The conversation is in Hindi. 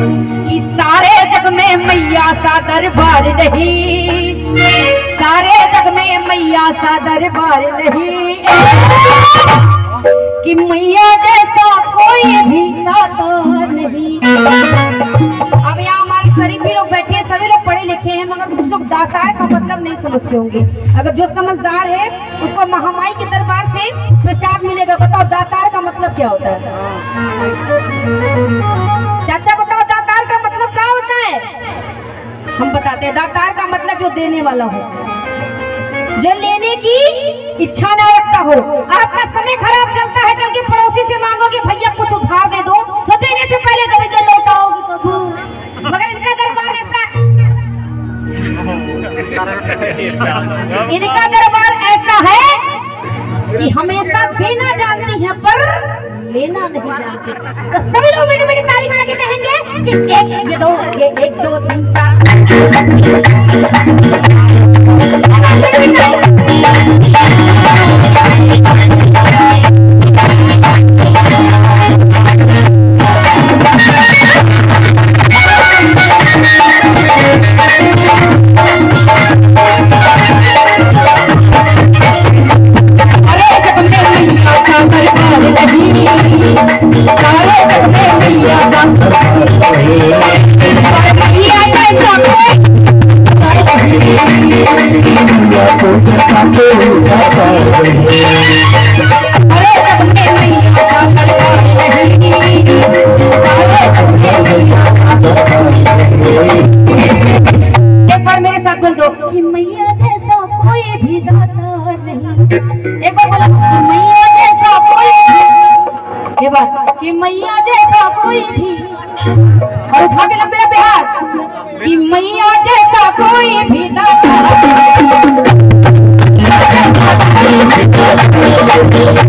कि सारे जग में मैया सा दरबार नहीं, सारे जग में मैया सा दरबार नहीं, कि मैया जैसा कोई भी दाता नहीं। अब यहाँ हमारे शरीफी लोग बैठे हैं, सभी लोग पढ़े लिखे हैं, मगर कुछ लोग दातार का मतलब नहीं समझते होंगे। अगर जो समझदार है उसको महामाई के दरबार से प्रसाद मिलेगा। बताओ दातार का मतलब क्या होता है? चाचा बताओ दातार का मतलब क्या होता है? हम बताते हैं, दातार का मतलब जो देने वाला हो, जो लेने की इच्छा न रखता हो। आपका समय खराब चलता है, कल के पड़ोसी से मांगोगे भैया कुछ उधार दे दो, तो देने से पहले कभी के लौटाओगे कभी। मगर इनका दरबार ऐसा है कि हमेशा देना जानती है पर लेना नहीं जानते। तो सभी लोग मीठी मीठी ताली बजा के कहेंगे कि एक ये दो, ये एक दो तीन चार। एक बार मेरे साथ बोल दो कि मैया जैसा कोई भी दाता नहीं। एक बार बोला कि मैया जैसा कोई भी, ये बात कि मैया जैसा कोई भी, और उठा के लंबे लंबे हाथ कि मैया जैसा कोई भी दाता नहीं।